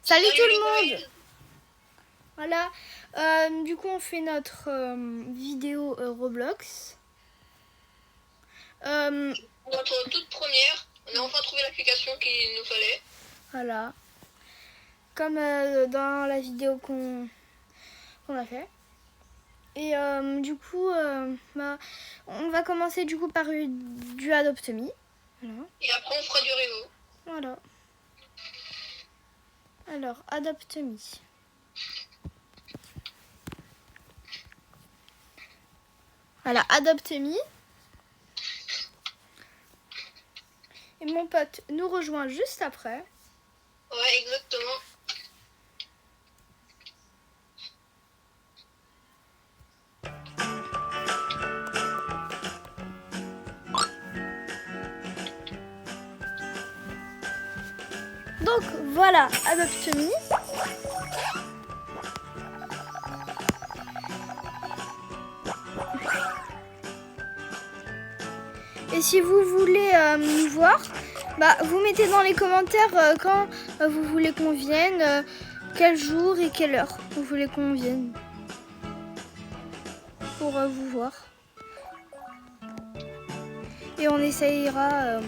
Salut tout le les monde. boys. Voilà, du coup on fait notre vidéo Roblox. Notre toute première, on a enfin trouvé l'application qu'il nous fallait. Voilà, comme dans la vidéo qu'on a fait. Et du coup, on va commencer du coup par du Adopt Me. Voilà. Et après on fera du Revo. Voilà. Alors, Adopt Me. Voilà, Adopt Me. Et mon pote nous rejoint juste après. Ouais, exactement. Donc voilà, Adopt Me. Et si vous voulez nous voir, vous mettez dans les commentaires quand vous voulez qu'on vienne, quel jour et quelle heure vous voulez qu'on vienne pour vous voir. Et on essayera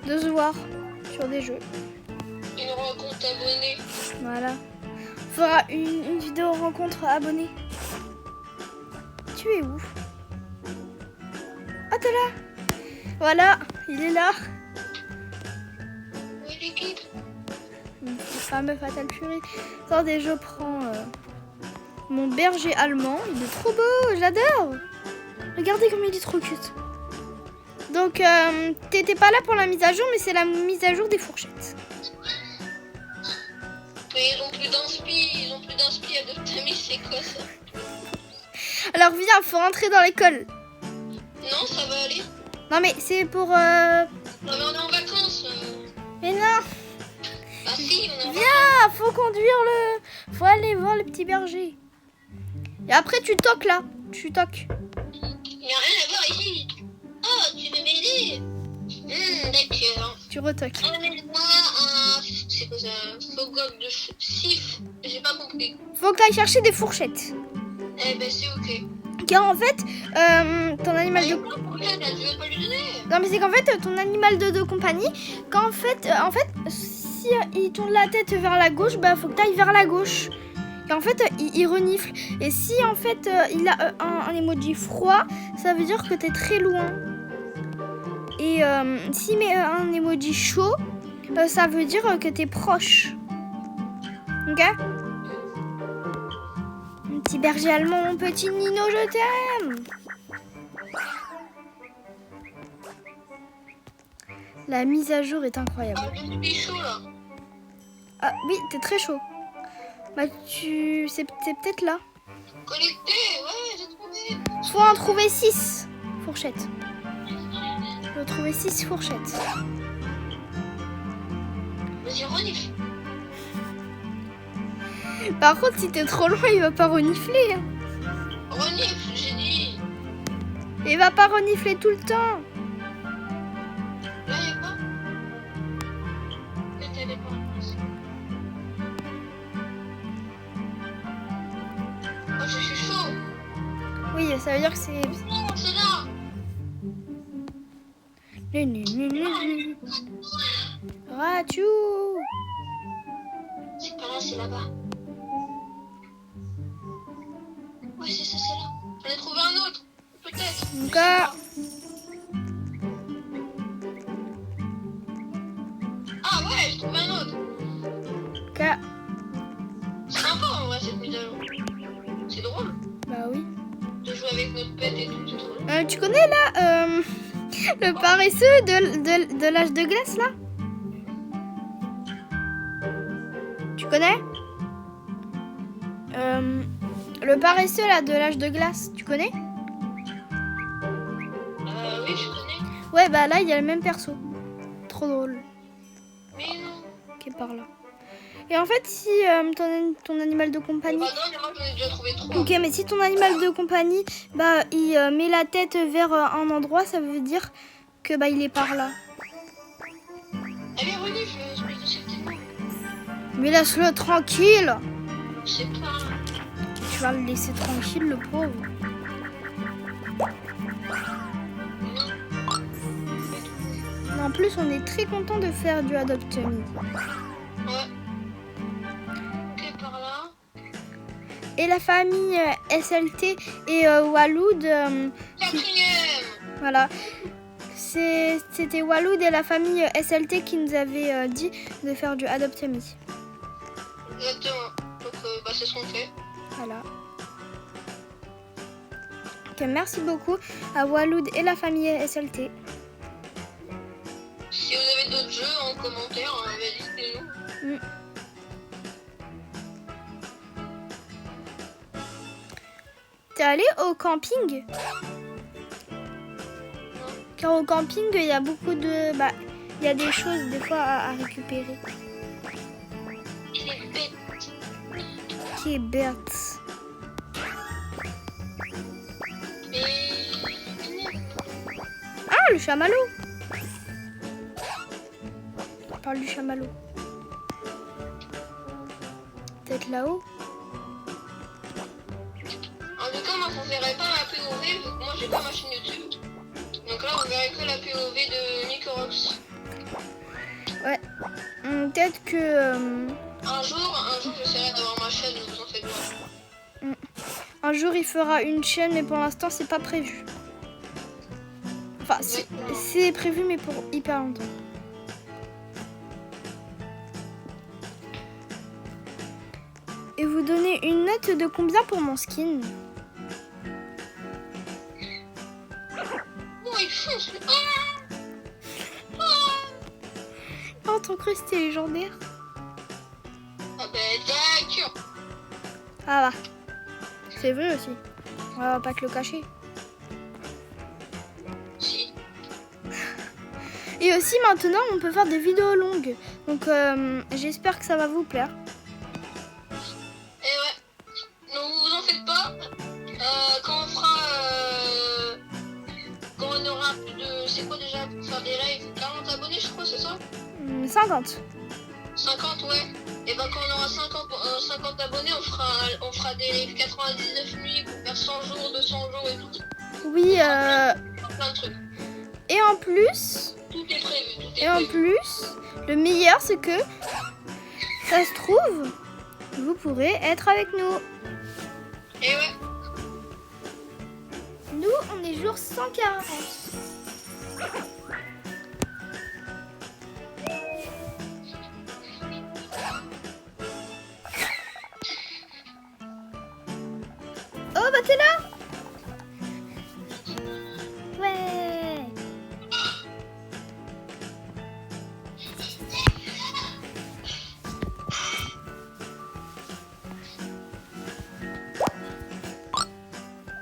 de se voir sur des jeux. Une rencontre abonnée. Voilà. On fera une vidéo rencontre abonnée. Tu es où? Ah, t'es là? Voilà, il est là. Oui, l'équipe. Le fameux Fatal Fury. Attendez, je prends mon berger allemand. Il est trop beau, j'adore. Regardez comme il est trop cute. Donc, t'étais pas là pour la mise à jour, mais c'est la mise à jour des fourchettes. Mais ils ont plus d'inspi, Adoptami, c'est quoi ça? Alors, viens, faut rentrer dans l'école. Non, ça va aller. Non, mais c'est pour... Non, mais on est en vacances. Mais non, Bah si, on est en vacances. viens, faut conduire le... Faut aller voir le petit berger. Et après, tu toques là. Tu toques. Il n'y a rien à voir ici. Oh, tu veux m'aider? D'accord. Tu retoques. Amène-moi un... C'est quoi ça? Fogog de sif. J'ai pas compris. Faut que t'ailles chercher des fourchettes. Eh ben c'est ok. Car en fait, ton animal de... Pourquoi là, tu veux pas lui donner? Non, mais c'est qu'en fait, ton animal de compagnie, quand en fait, si il tourne la tête vers la gauche, faut que t'ailles vers la gauche. Et en fait, il renifle. Et si en fait, il a un emoji froid, ça veut dire que t'es très loin. Et s'il met un emoji chaud, ça veut dire que t'es proche. Ok? Mon petit berger allemand, mon petit Nino, je t'aime. La mise à jour est incroyable. Ah, je suis chaud là. Ah oui, t'es très chaud. C'est peut-être là. Connecté, ouais, j'ai trouvé. Faut en trouver 6 fourchettes. Faut trouver 6 fourchettes. Vas-y, renifle. Par contre, si t'es trop loin, il va pas renifler. Hein. Renifle, j'ai dit. Il va pas renifler tout le temps. Là, y'a pas. Peut-être elle est pas en place. Oh, je suis chaud. Oui, ça veut dire que c'est... Oh, c'est là. Rachou. C'est pas là, c'est là-bas. Ouais, c'est ça, c'est là. J'en ai trouvé un autre. Peut-être. Encore. Ah ouais, j'ai trouvé un autre. Encore. C'est sympa en vrai cette mise à jour. C'est drôle Bah oui. de jouer avec notre pet et tout, c'est trop drôle. Tu connais là le paresseux de l'âge de glace là? Tu connais? Le paresseux là de l'âge de glace, tu connais? Oui, je connais. Ouais, bah là il y a le même perso. Trop drôle. Mais non. Qui est par là. Et en fait, si ton animal de compagnie... Bah non, mais moi j'en ai déjà trouvé 3. Ok, mais si ton animal de compagnie, il met la tête vers un endroit, ça veut dire que il est par là. Allez, renifle, espèce de septième. Mais laisse-le tranquille. Je sais pas. Tu vas le laisser tranquille, le pauvre. Non. En plus, on est très content de faire du Adopt Me. Ouais. Ok, par là. Et la famille SLT et Waloud, Quatrième. voilà. C'était Waloud et la famille SLT qui nous avaient dit de faire du Adopt Me. Exactement. Donc, c'est ce qu'on fait. Voilà. Ok, merci beaucoup à Waloud et la famille SLT. Si vous avez d'autres jeux en commentaire, dites-nous. T'es allé au camping? Car au camping, il y a beaucoup de... il y a des choses des fois à récupérer. Il est bête. Qui est bête. Mais... Ah, le chamallow. On parle du chamallow. Peut-être là-haut. En tout cas, moi, vous verrez pas ma POV, vu que moi, j'ai pas ma chaîne YouTube. Donc là, vous verrez que la POV de Nicorox. Ouais. Peut-être que... Un jour, j'essaierai d'avoir ma chaîne, vous en faites pas. un jour, il fera une chaîne, mais pour l'instant, c'est pas prévu. Enfin, c'est prévu, mais pour hyper longtemps. Et vous donnez une note de combien pour mon skin? Oh, il fonce. Oh, ton cru, c'était légendaire. Ah ben, d'accord. Ah va. C'est vrai aussi. On va pas te le cacher. Si. Et aussi, maintenant, on peut faire des vidéos longues. Donc, j'espère que ça va vous plaire. Et ouais. Donc, vous en faites pas. Quand on fera... quand on aura plus de... C'est quoi déjà pour faire des lives? 40 abonnés, je crois, c'est ça? 50. 50, ouais. Et ben quand on aura 50 abonnés, on fera des lives 99 nuits pour faire 100 jours, 200 jours et tout. Oui, Plein de trucs. et en plus... Tout est prévu, tout est Et en prévu. plus, le meilleur, c'est que, ça se trouve, vous pourrez être avec nous. Et ouais. Nous, on est jour 140. Oh, bah t'es là. Ouais.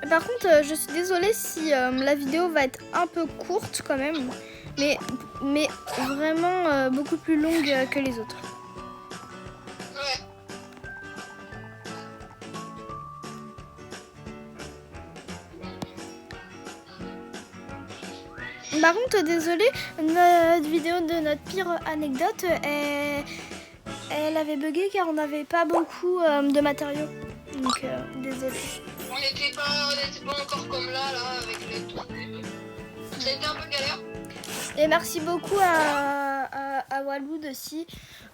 Par contre, je suis désolée si la vidéo va être un peu courte quand même, mais vraiment beaucoup plus longue que les autres. Ouais. Par contre, désolée, notre vidéo de notre pire anecdote, elle avait bugué car on n'avait pas beaucoup de matériaux. Donc, désolée. On n'était pas encore comme là, avec les trucs. Ça a été un peu galère. Et merci beaucoup à Waloud aussi.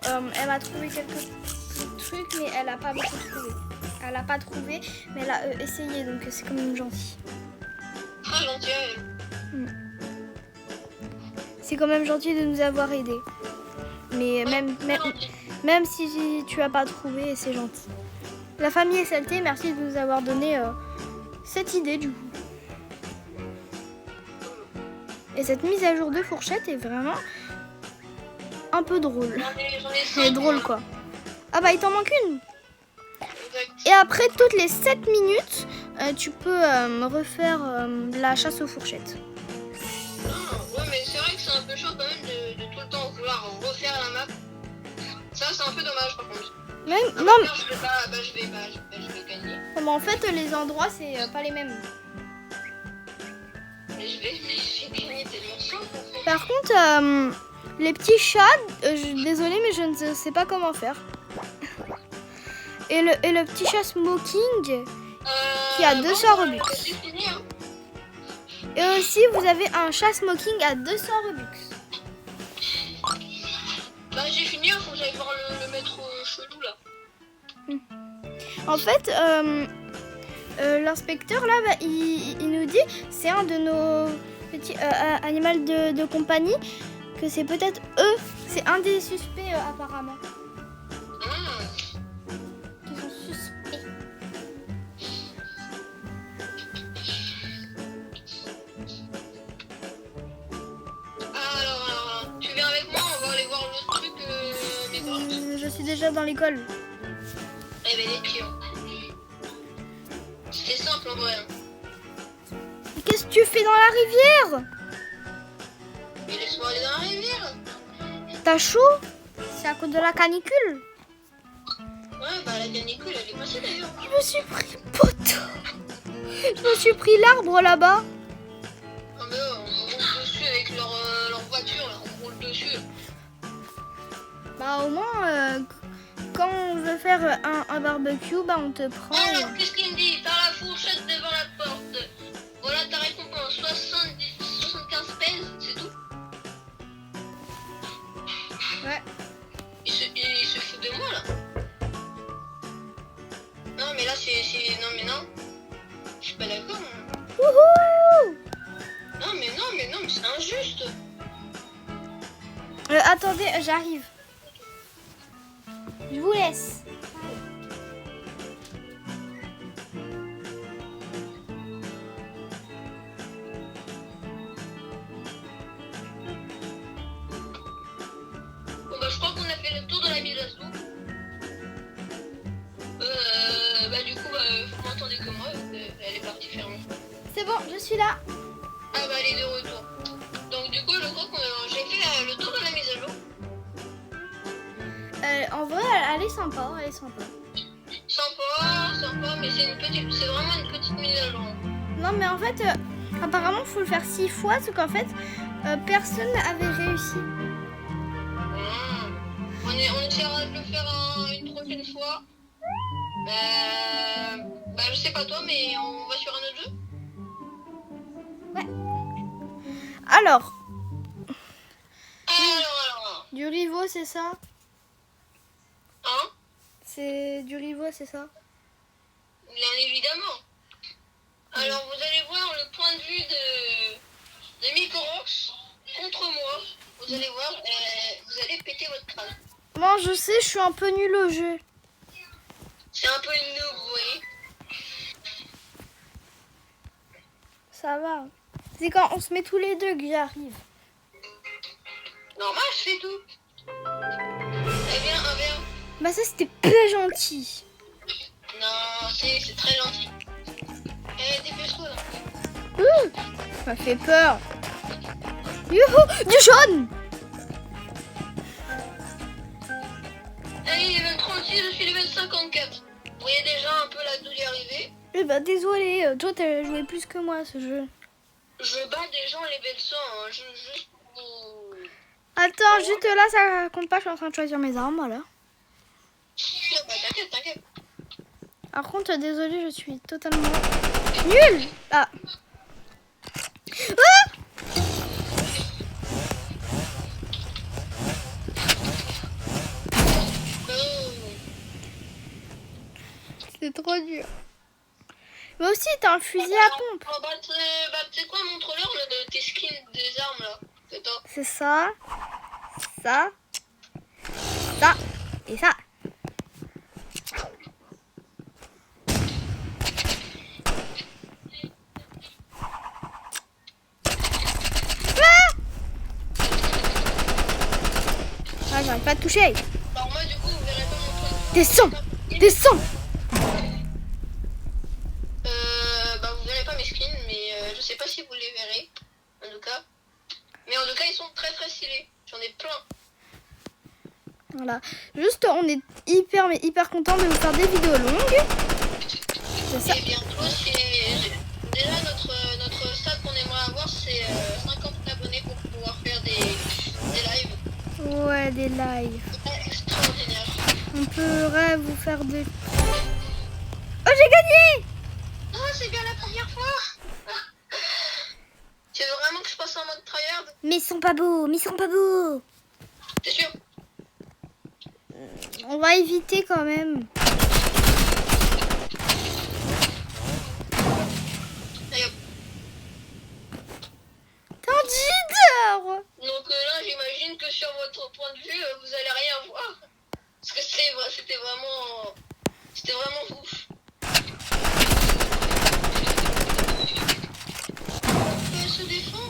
Elle m'a trouvé quelques trucs, mais elle n'a pas beaucoup trouvé. Elle n'a pas trouvé, mais elle a essayé, donc c'est quand même gentil. Très gentil, elle. C'est quand même gentil de nous avoir aidés. Mais même si tu as pas trouvé, c'est gentil. La famille SLT, merci de nous avoir donné cette idée du coup. Et cette mise à jour de fourchette est vraiment un peu drôle. J'en ai C'est 5, drôle quoi. Ah bah il t'en manque une. Exact. Et après toutes les 7 minutes, tu peux refaire la chasse aux fourchettes. Ouais, mais c'est vrai que c'est un peu chaud quand même de tout le temps vouloir refaire la map. Ça, c'est un peu dommage par contre. Même, Ah, non, je vais gagner. mais en fait les endroits c'est pas les mêmes. Mais je vais gagner tellement chaud en fait. Par contre, Les petits chats, désolé, mais je ne sais pas comment faire. Et le petit chat Smoking qui a 200 Robux. C'est fini, hein. Et aussi, vous avez un chat Smoking à 200 Robux. Bah j'ai fini, il faut que j'aille voir le maître chelou là. En fait, l'inspecteur là, bah, il nous dit, c'est un de nos petits animaux de compagnie, que c'est peut-être eux, c'est un des suspects apparemment. Qui sont suspects. Alors, tu viens avec moi, on va aller voir le truc Je suis déjà dans l'école. Eh ben les pions. C'était simple en vrai. Mais qu'est-ce que tu fais dans la rivière? Mais laisse-moi aller dans la rivière. T'as chaud? C'est à cause de la canicule? Ouais, bah la canicule elle est passée d'ailleurs. Je me suis pris poteau. Je me suis pris l'arbre là-bas. Ah mais on roule dessus avec leur voiture, là, on roule dessus. Bah au moins, quand on veut faire un barbecue, bah on te prend. Alors, qu'est-ce qu'il me dit? T'as la fourchette devant la porte. Voilà ta récompense, 75 pèses, c'est tout. Ouais. Il se fout de moi là. Non mais là c'est... Non mais non. Je suis pas d'accord. Hein. Wouhou! Non mais c'est injuste. Attendez, j'arrive. Je vous laisse. Bon bah je crois qu'on a fait le tour de la mise à sous. Bah du coup vous m'entendez que moi, elle est partie faire mon. C'est bon, je suis là. Ah bah elle est de retour. Donc du coup je crois que j'ai fait le tour de la mise à jour. En vrai, elle est sympa, elle est sympa. Sympa, mais c'est vraiment une petite mise à jour. Non, mais en fait, apparemment, faut le faire 6 fois, parce qu'en fait, personne n'avait réussi. On essaiera de le faire une prochaine fois. Bah je sais pas toi, mais on va sur un autre jeu. Ouais. Alors, Alors. du Rivo, c'est ça? Hein? C'est du Rivo, c'est ça? Bien évidemment. Alors vous allez voir le point de vue de Micorox contre moi. Vous allez voir, vous allez péter votre crâne. Moi, je sais, je suis un peu nulle au jeu. C'est un peu une noob, vous voyez. Ça va. C'est quand on se met tous les deux que j'arrive. Normal, je fais tout. Eh bien, viens. Bah ça, c'était pas gentil. Non, c'est très gentil. Eh, dépêche-toi là. Ça m'a fait peur. Youhou, du jaune. Allez, level 36, je suis level 54. Vous voyez déjà un peu la douille arriver. Eh bah désolé, toi t'as joué plus que moi à ce jeu. Je bats des gens level 100, hein. Juste pour... Attends, juste là, ça compte pas, je suis en train de choisir mes armes, voilà. Bah t'inquiète. Par contre, désolé, je suis totalement nulle. Ah. Ah, c'est trop dur. Mais aussi, t'as un fusil à pompe. Oh, bah tu sais quoi, montre-leur tes skins des armes là. C'est top. C'est ça, ça, ça et ça. Ah, j'arrive pas à te toucher. Alors moi du coup vous verrez pas mon point de vue. Descends, descends. Bah vous verrez pas mes skins, mais je sais pas si vous les verrez, en tout cas. Mais en tout cas ils sont très très stylés, j'en ai plein. Voilà. Juste, on est hyper content de vous faire des vidéos longues. C'est ça. Et bientôt c'est... Déjà notre stade qu'on aimerait avoir c'est 50 abonnés pour pouvoir faire des lives. Ouais, des lives. Extraordinaire. On pourrait vous faire des... Oh, j'ai gagné! Oh, c'est bien la première fois. Tu veux vraiment que je passe en mode tryhard? Mais ils sont pas beaux, mais ils sont pas beaux. T'es sûr? On va éviter quand même. Allez hop. T'es un leader! Donc là, j'imagine que sur votre point de vue, vous allez rien voir. Parce que c'était vraiment ouf. Elle se défend.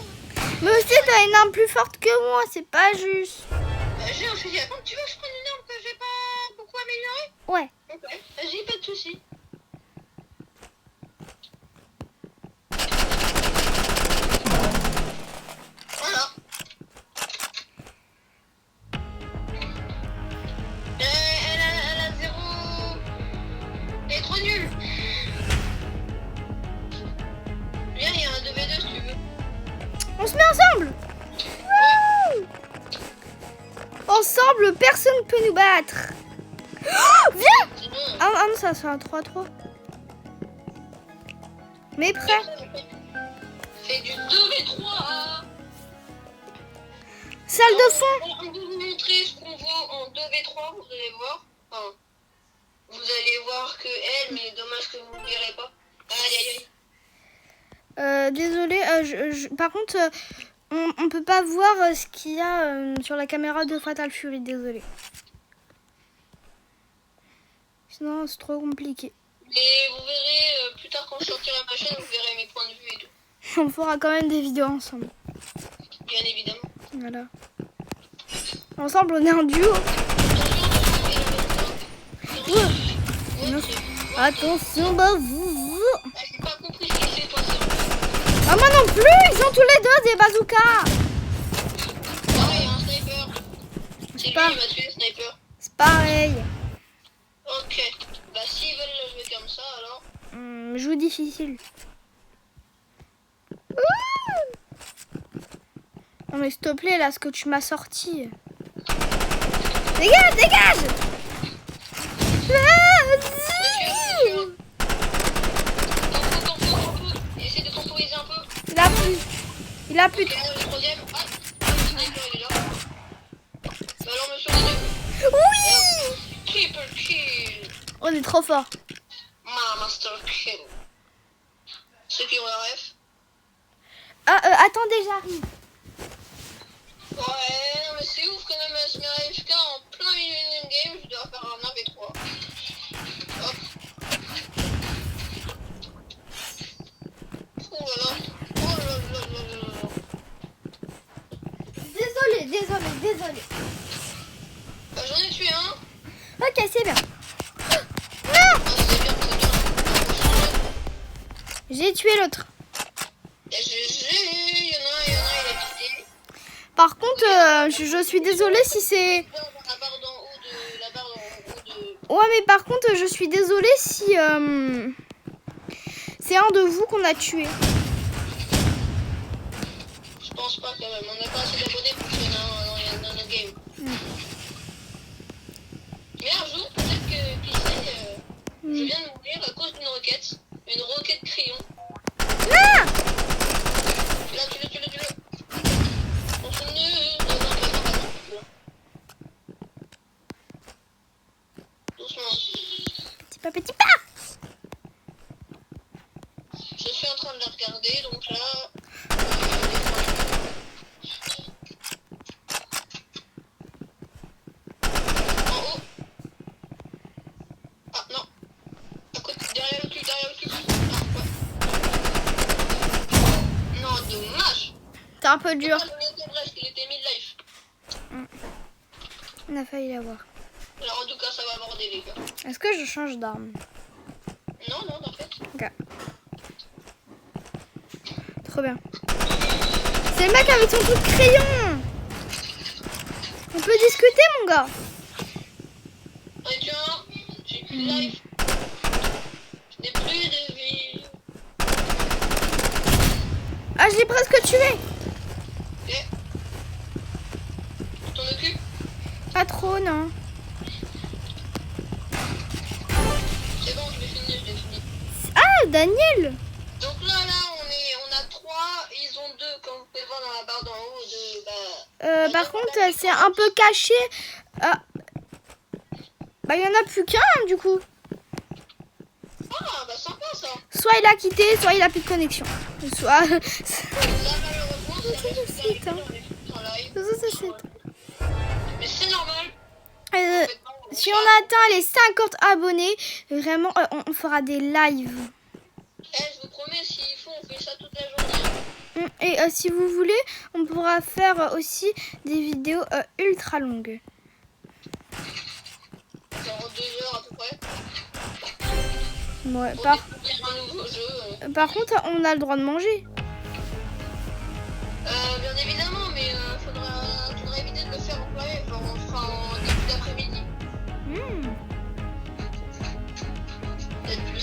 Mais aussi, t'as une arme plus forte que moi, c'est pas juste. J'ai un fusil à pompe. Tu veux que je prenne une arme que j'ai pas beaucoup améliorée? Ouais. Ok. Vas-y, pas de soucis. Voilà. Elle a 0. Elle est trop nulle. Viens, il y a un 2v2 si tu veux. On se met ensemble. Wouh! Ensemble, personne ne peut nous battre. Oh, viens! C'est bon. Ah non, ça c'est un 3-3. Mais prêt. Fais du 2v3. Salle de fond. On va vous montrer ce qu'on vaut en 2v3, vous allez voir. Enfin, vous allez voir que elle, mais dommage que vous ne verrez pas. Aïe aïe aïe. Désolé, par contre, on peut pas voir ce qu'il y a sur la caméra de Fatal Fury, désolé. Sinon, c'est trop compliqué. Mais vous verrez plus tard quand je sortirai ma chaîne, vous verrez mes points de vue et tout. On fera quand même des vidéos ensemble. Bien évidemment. Voilà. Ensemble, on est en duo. Attention, bah vous. J'ai pas compris ce qui s'est passé. Ah, moi non plus, ils ont tous les deux des bazookas. Ah, il y a un sniper. C'est lui pas- qui m'a tué, le sniper. C'est pareil. Ok. Bah, s'ils veulent le jouer comme ça, alors. Joue difficile. Ouh. Non mais s'il te plaît, là, ce que tu m'as sorti. Dégage, dégage. Vas-y. Tempo. Essaye de temporiser un peu. Il a plus. Il a plus. Ok, le troisième. Ah, le sniper, il est là. Bah alors, monsieur le deuxième. Oui. Triple kill. On est trop fort. Master kill. Ceux qui ont la ref. Ah, attendez, j'arrive. Ouais, non, mais c'est ouf quand même, se met à AFK en plein milieu d'une game, je dois faire un 1v3. Hop. Oh là là. Oh là là là là là. Désolé. Bah, j'en ai tué un. Ok, c'est bien. Non. Ah, c'est bien. J'ai tué l'autre. Il y en a un, il a quitté. Par contre, je suis désolée si c'est... La barre d'en haut de... Ouais, mais par contre, je suis désolée si... c'est un de vous qu'on a tué. Je pense pas quand même, on n'a pas assez d'abonnés pour qu'il y en ait un dans notre game. Mais un jour, peut-être que PC, je viens de mourir à cause d'une roquette. Une roquette crayon. Ah. Là, tue-le. On se ne... Doucement. Petit pas. Je suis en train de la regarder, donc là... En haut. Ah, non. À côté, derrière le cul. Ah, ouais. Non, dommage. T'es un peu dur. Ah, il était mid-life. On a failli l'avoir. Alors, en tout cas, ça va aborder, les gars. Est-ce que je change d'arme? Non, en fait. Ok. Trop bien. C'est le mec avec son coup de crayon. On peut discuter, mon gars. Et tu vois, j'ai plus de life. Je n'ai plus de vie. Ah, je l'ai presque tué. Ok. Tu t'en occupes? Daniel. Donc là, on a 3, ils ont 2, comme vous pouvez voir dans la barre d'en haut. Par contre, c'est un peu caché. Bah, il y en a plus qu'un, hein, du coup. Ah, bah sympa ça. Soit il a quitté, soit il a plus de connexion. Soit... Là, malheureusement, ça reste c'est un- live. Mais c'est normal. Si on atteint les 50 abonnés, vraiment, on fera des lives. Je vous promets, s'il faut, on fait ça toute la journée. Et si vous voulez, on pourra faire aussi des vidéos ultra longues. Genre 2 heures à peu près. Ouais, Pour découvrir un nouveau jeu. par contre, on a le droit de manger. Bien évidemment, mais faudra éviter de le faire en plein. Genre, on fera en début d'après-midi. Hmm. Peut-être plus.